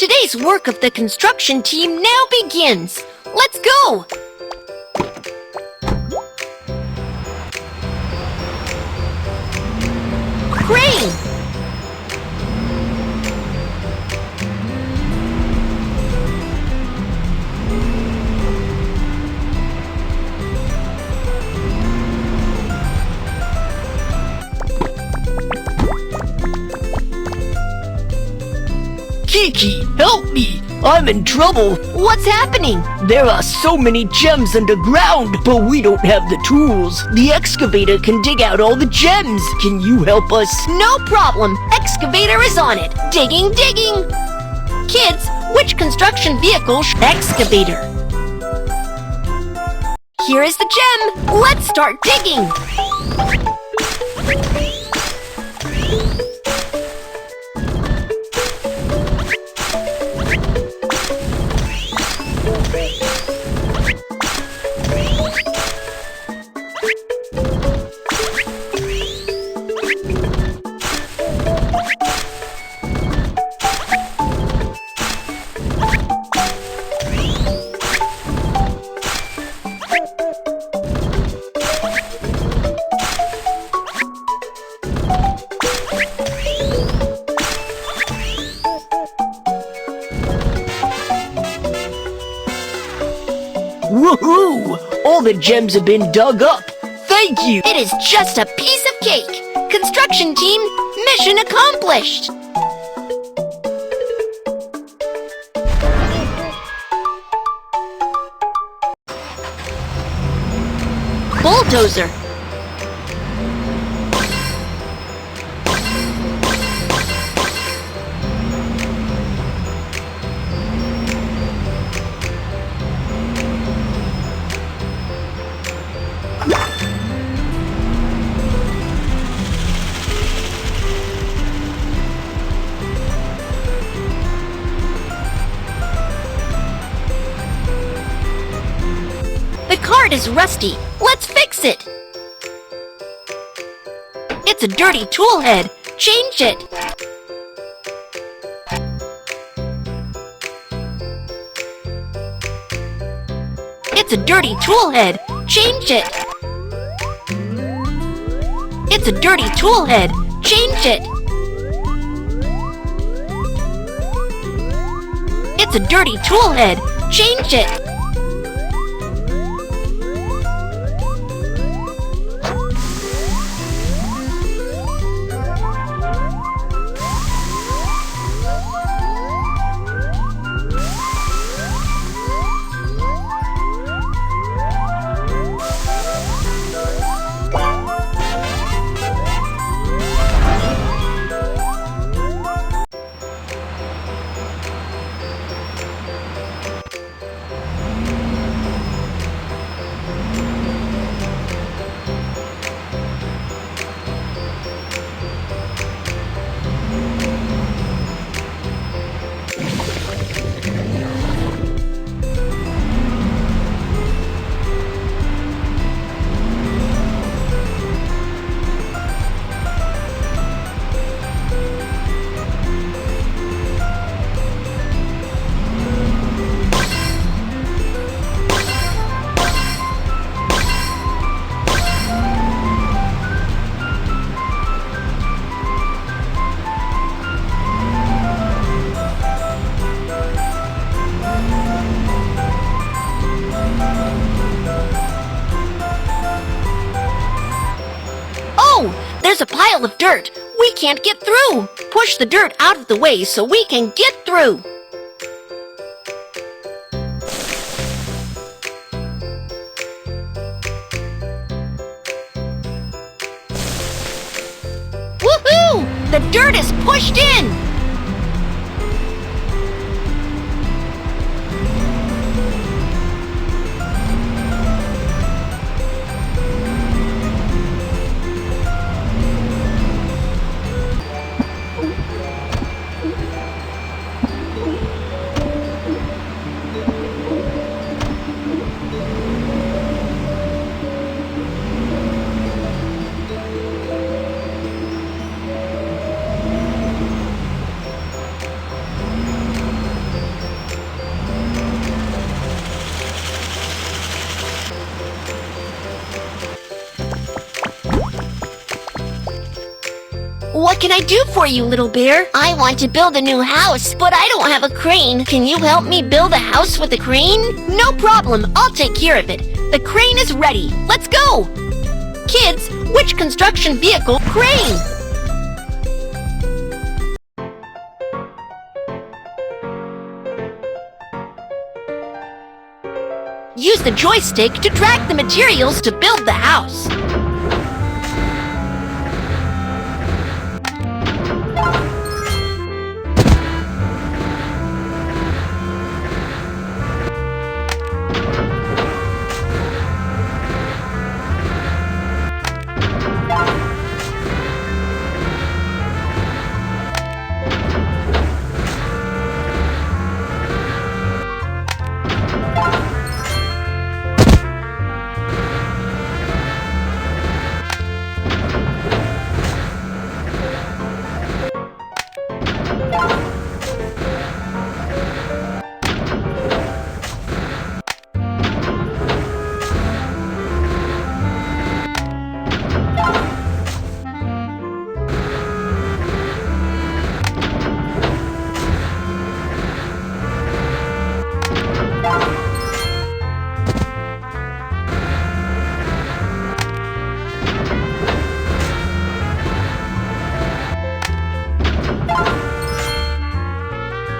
Today's work of the construction team now begins. Let's go! Crane! Kiki, help me! I'm in trouble! What's happening? There are so many gems underground, but we don't have the tools. The excavator can dig out all the gems. Can you help us? No problem. Excavator is on it. Digging, digging. Kids, which construction vehicle excavator? Here is the gem. Let's start digging. Woohoo! All the gems have been dug up. Thank you! It is just a piece of cake. Construction team, mission accomplished. Bulldozer. The cart is rusty. Let's fix it. It's a dirty tool head. Change it. It's a dirty tool head. Change it. It's a dirty tool head. Change it. It's a dirty tool head. Change it. There's a pile of dirt. We can't get through. Push the dirt out of the way so we can get through. Woohoo! The dirt is pushed in. can I do for you, little bear? I want to build a new house, but I don't have a crane. Can you help me build a house with a crane? No problem. I'll take care of it. The crane is ready. Let's go! Kids, which construction vehicle? Crane! Use the joystick to drag the materials to build the house.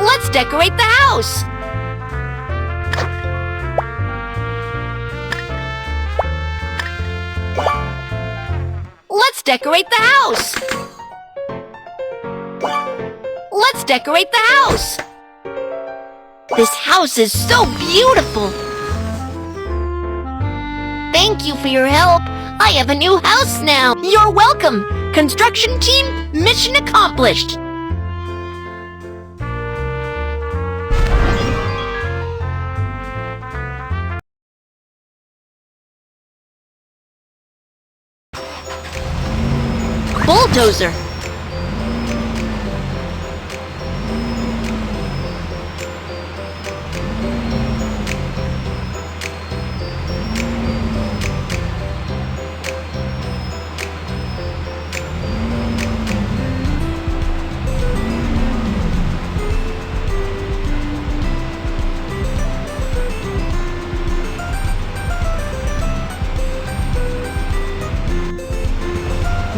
Let's decorate the house! Let's decorate the house! Let's decorate the house! This house is so beautiful! Thank you for your help! I have a new house now! You're welcome! Construction team, mission accomplished! Bulldozer.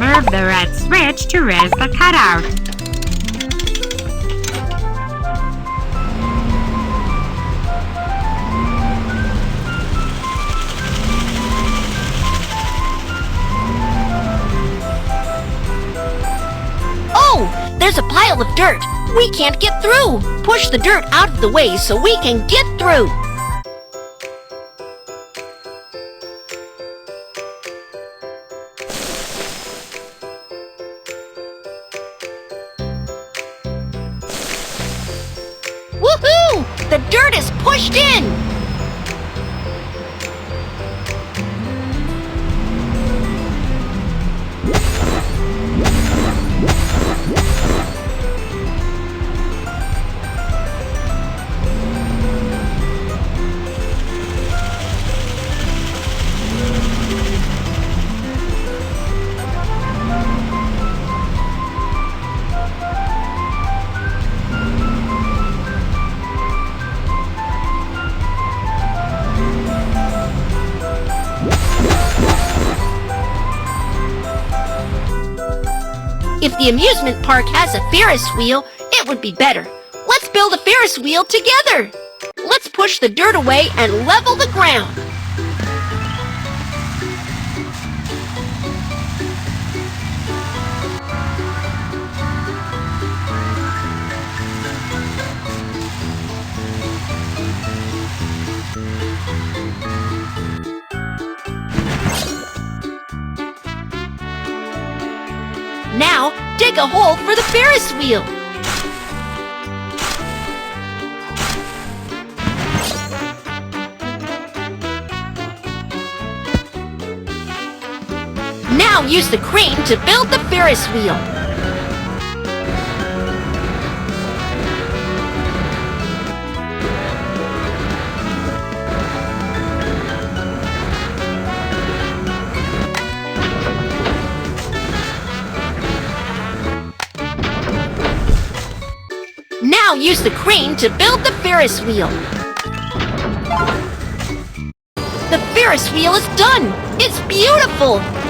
Move the red switch to raise the cutout. Oh, there's a pile of dirt. We can't get through. Push the dirt out of the way so we can get through. Woohoo! The dirt is pushed in! If the amusement park has a Ferris wheel, it would be better. Let's build a Ferris wheel together. Let's push the dirt away and level the ground. Now, dig a hole for the Ferris wheel. Now use the crane to build the Ferris wheel. now use the crane to build the Ferris wheel. The Ferris wheel is done! It's beautiful!